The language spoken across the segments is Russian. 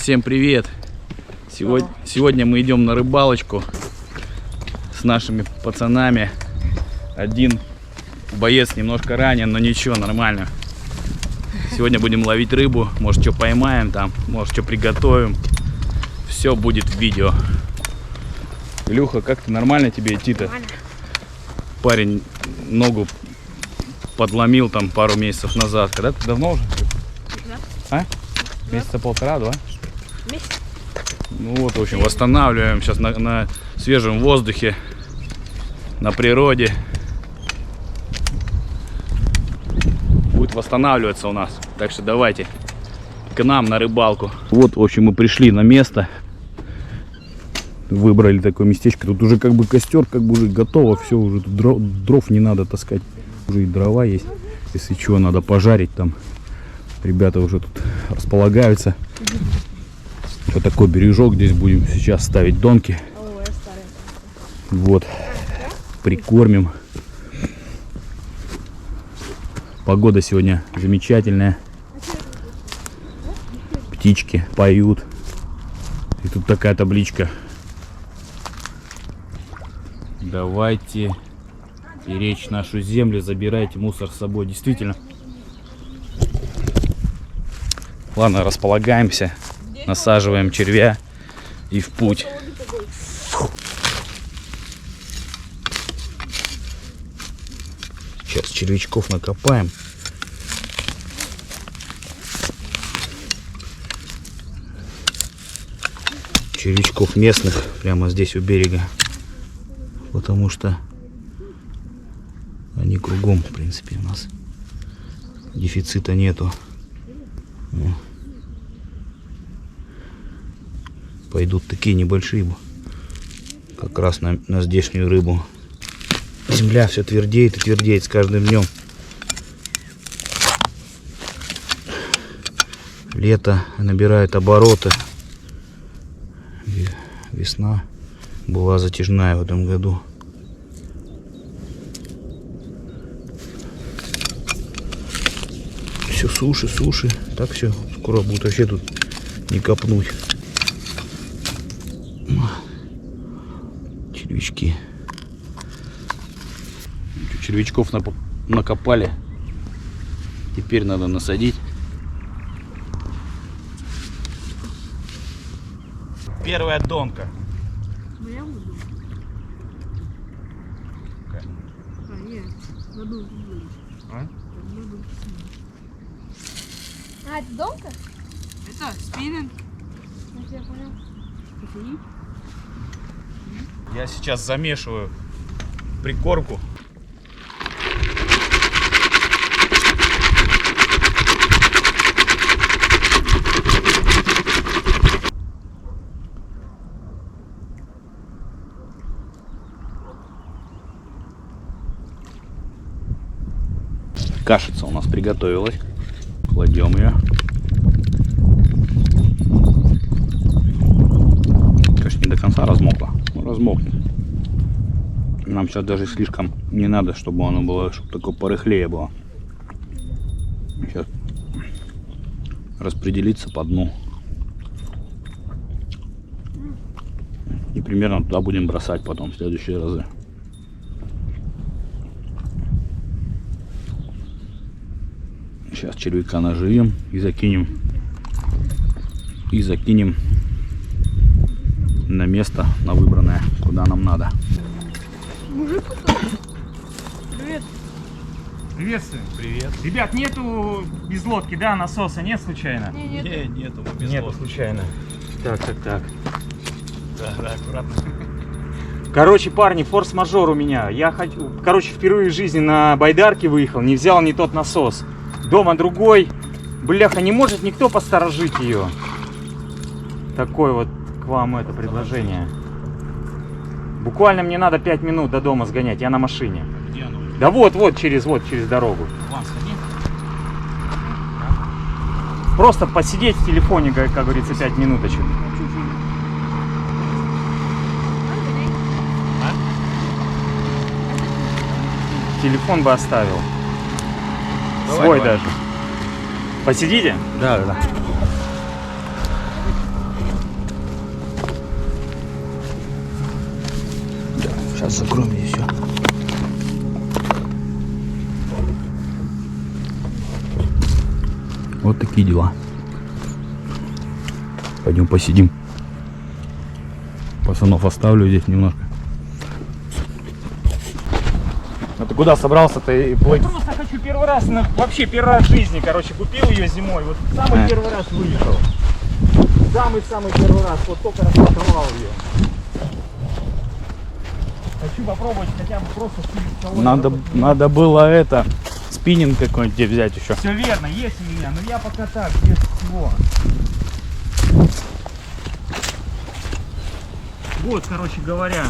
Всем привет! Сегодня мы идем на рыбалочку с нашими пацанами. Один боец немножко ранен, но ничего, нормально. Сегодня будем ловить рыбу, может что поймаем там, может что приготовим. Все будет в видео. Илюха, как ты, нормально тебе идти-то? Парень ногу подломил там пару месяцев назад. Когда ты давно уже? А? Месяца полтора-два? Месяц. Ну вот, в общем, восстанавливаем сейчас на свежем воздухе, на природе. Будет восстанавливаться у нас. Так что давайте к нам на рыбалку. Вот, в общем, мы пришли на место. Выбрали такое местечко. Тут уже как бы костер, как бы уже готово. Все, уже тут дров не надо таскать. Уже и дрова есть. Если чего, надо пожарить там. Ребята уже тут располагаются. Вот такой бережок. Здесь будем сейчас ставить донки. Вот. Прикормим. Погода сегодня замечательная. Птички поют. И тут такая табличка. Давайте беречь нашу землю, забирайте мусор с собой. Действительно. Ладно, располагаемся, насаживаем червя и в путь. Сейчас червячков накопаем. Червячков местных прямо здесь у берега. Потому что они кругом, в принципе, у нас дефицита нету. Пойдут такие небольшие, как раз на здешнюю рыбу. Земля все твердеет и твердеет с каждым днем. Лето набирает обороты. Весна была затяжная в этом году. Все суши, суши. Так все, скоро будет вообще тут не копнуть. Червячки. Червячков накопали. Теперь надо насадить. Первая донка. А, это донка? Это спиннинг. Я понял. Я сейчас замешиваю прикормку. Кашица у нас приготовилась. Кладем ее. Конечно, не до конца размокла, но размокнет. Нам сейчас даже слишком не надо, чтобы оно было, чтобы такое порыхлее было. Сейчас распределиться по дну. И примерно туда будем бросать потом в следующие разы. Сейчас червяка наживем и закинем на место, на выбранное, куда нам надо. Мужик, привет. Приветствую. Привет. Ребят, нету без лодки, да, насоса нет случайно? Нет. Нету, мы без Нету лодки. случайно. Так. Да, аккуратно. Короче, парни, форс-мажор у меня. Я хочу, впервые в жизни на байдарке выехал, не взял не тот насос. Дома другой. Бляха, не может никто посторожить ее. Такое вот к вам это предложение. Буквально мне надо 5 минут до дома сгонять, я на машине. Где оно? Да вот через дорогу. Вон, сходи. Просто посидеть в телефоне, как говорится, 5 минуточек. Телефон бы оставил. Свой давай. даже. Посидите? Да. Сейчас закроем здесь все. Вот такие дела. Пойдем посидим. Пацанов оставлю здесь немножко. А ты куда собрался-то и плыть? Просто хочу первый раз, вообще первый раз в жизни, короче, купил ее зимой. Вот самый первый раз выехал. Самый-самый первый раз, вот только распаковал ее. Хочу попробовать хотя бы просто Надо было это, спиннинг какой-нибудь где взять еще. Все верно, есть у меня, но я пока так, без всего. Вот, короче говоря.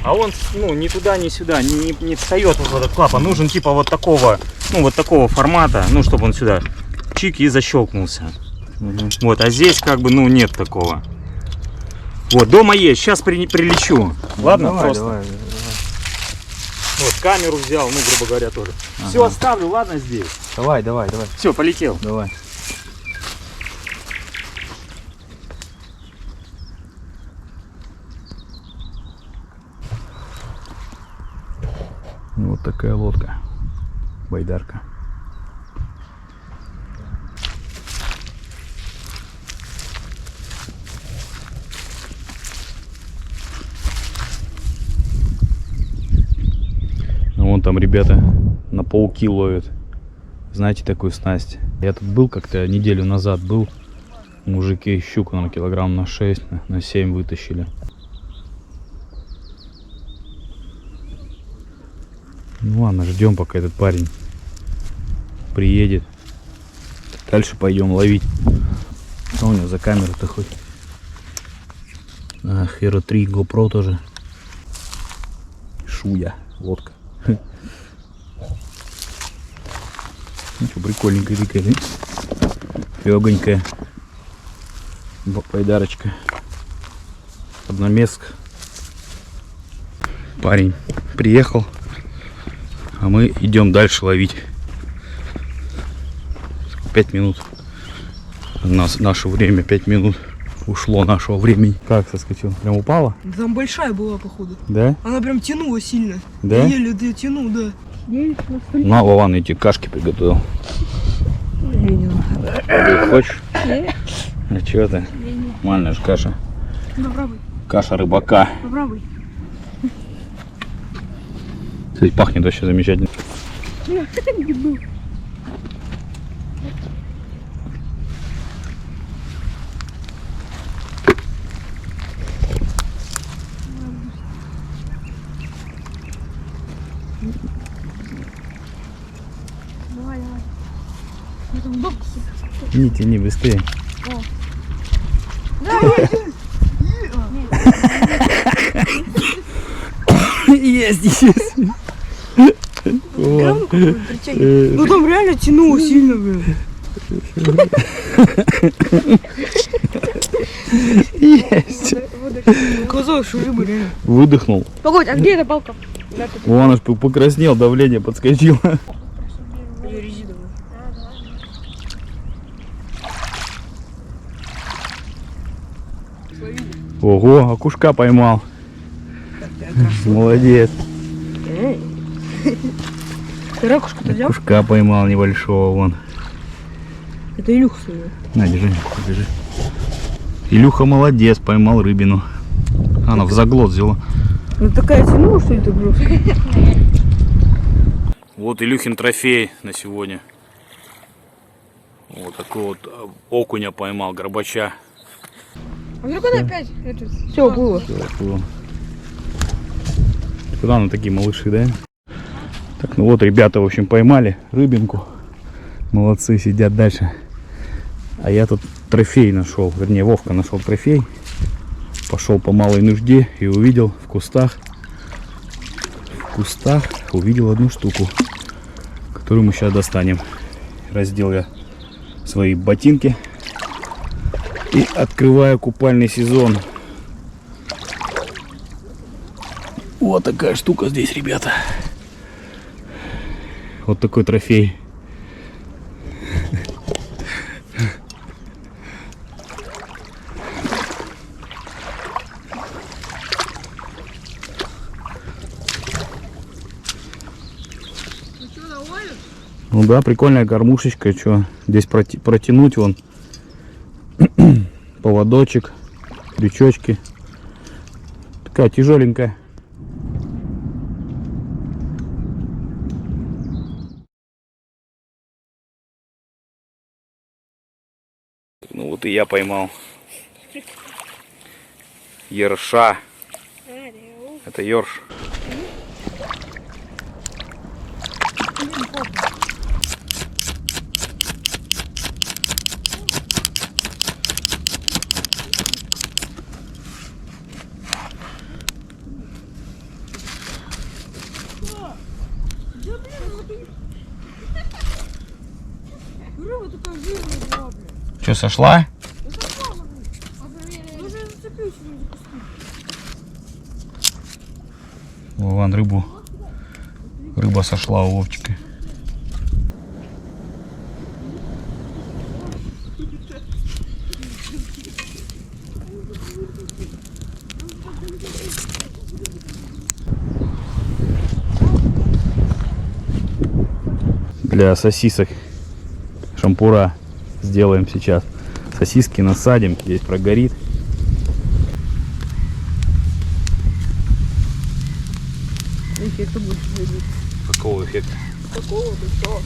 А он, ну, ни туда, ни сюда, не встает вот в этот клапан. Нужен типа вот такого, ну, вот такого формата, ну, чтобы он сюда чик и защелкнулся. Вот, а здесь как бы, ну, нет такого. Вот, дома есть, сейчас прилечу. Ладно, давай, просто. давай. Вот, камеру взял, ну, грубо говоря, тоже. Все оставлю, ладно, здесь. Давай. Все, полетел. Давай. Вот такая лодка. Байдарка. Вон там ребята на пауки ловят. Знаете такую снасть? Я тут был как-то неделю назад был. Мужики щуку, наверное, килограмм на 6, на 7 вытащили. Ну ладно, ждем, пока этот парень приедет. Дальше пойдем ловить. Что у него за камера-то хоть? Hero 3 GoPro тоже. Шуя, лодка. Ну что, прикольненькая такая, да? Легонькая. Байдарочка. Одноместка. Парень приехал, а мы идем дальше ловить. 5 минут. Наше время 5 минут ушло нашего времени. Как соскочил? Прям упала? Там большая была, походу. Да? Она прям тянула сильно. Да? Я еле дотянул, да. На, Вован эти кашки приготовил. Ты хочешь? А чё ты? Нормальная же каша. Попробуй. Каша рыбака. Попробуй. Кстати, пахнет вообще замечательно. Давай. Я там бабки. Тяни, тяни, быстрее. Есть. Ну там реально тянуло сильно, блин. Есть. Казалось, что рыба реально. Выдохнул. Погодь, а где эта палка? Вон аж покраснел, давление подскочило. Резиновая. Ого, окушка поймал. Молодец. Ты ракушку-то взял? Окушка поймал небольшого вон. Это Илюха своего. На, держи, держи. Илюха молодец, поймал рыбину. Она в заглот взяла. Ну такая тянула, что ли, ты брос? Вот Илюхин трофей на сегодня. Вот такой вот окуня поймал, горбача. А вдруг она опять? Все, было. Куда на такие малыши, да? Так, ну вот ребята, в общем, поймали рыбинку. Молодцы, сидят дальше. А я тут трофей нашел. Вернее, Вовка нашел трофей. Пошел по малой нужде и увидел в кустах увидел одну штуку, которую мы сейчас достанем. Раздел я свои ботинки и открываю купальный сезон. Вот такая штука здесь, ребята. Вот такой трофей. Ну да, прикольная кормушечка. Что здесь протянуть вон поводочек, крючочки. Такая тяжеленькая. Ну вот и я поймал ерша. Это ерш. Рыба такая жирная была, блядь. Что, сошла? Уже зацепился вроде куски. Вон рыбу. Рыба сошла у Вовчика. Для сосисок шампура сделаем сейчас. Сосиски насадим, здесь прогорит. Эффекта больше будет. Какого эффекта? Какого ты что?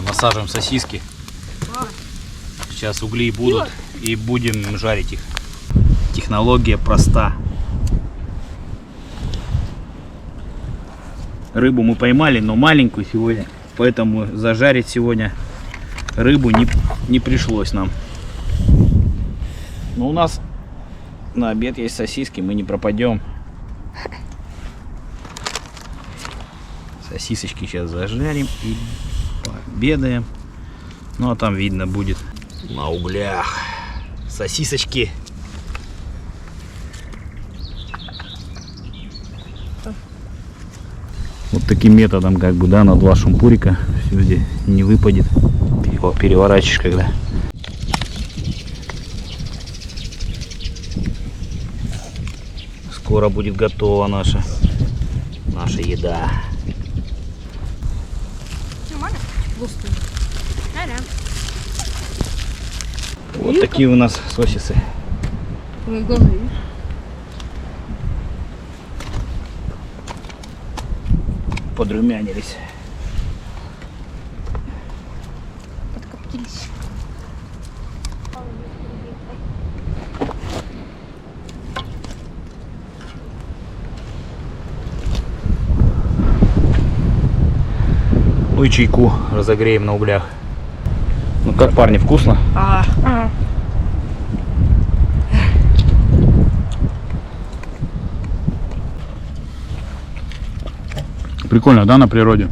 Насаживаем сосиски. Сейчас угли будут и будем жарить их. Технология проста. Рыбу мы поймали, но маленькую сегодня, поэтому зажарить сегодня рыбу не пришлось нам. Но у нас на обед есть сосиски, мы не пропадем. Сосисочки сейчас зажарим и пообедаем. Ну а там видно будет на углях. Сосисочки. Вот таким методом, как бы, да, на 2 шампурика все здесь не выпадет. Его переворачиваешь, когда. Скоро будет готова наша еда. Нормально? Пустые. Да-да. Вот такие у нас сосисы. Ой, главное. Подрумянились. Подкоптились. Ну и чайку разогреем на углях. Ну как, парни, вкусно? Прикольно, да, на природе?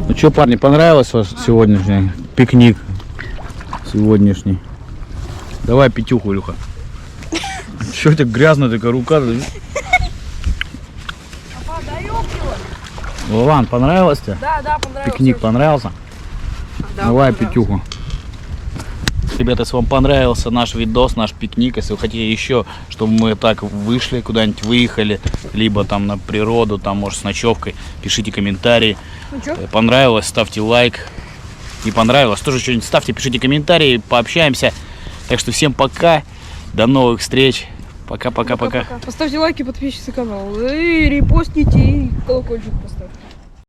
Ну что, парни, понравилось ваш сегодняшний пикник? Сегодняшний. Давай пятюху, Илюха. Что так грязно, такая рука? Вован, понравилось тебе? Да, понравился. Пикник понравился? Да, Давай понравился. пятюху. Ребята, если вам понравился наш видос, наш пикник, если вы хотите еще, чтобы мы так вышли, куда-нибудь выехали, либо там на природу, там может с ночевкой, пишите комментарии. Ну чё? Понравилось, ставьте лайк. не понравилось, тоже что-нибудь ставьте, пишите комментарии, пообщаемся. Так что всем пока, до новых встреч. Пока-пока-пока. Поставьте лайки, подпишитесь на канал. И репостните, и колокольчик поставьте.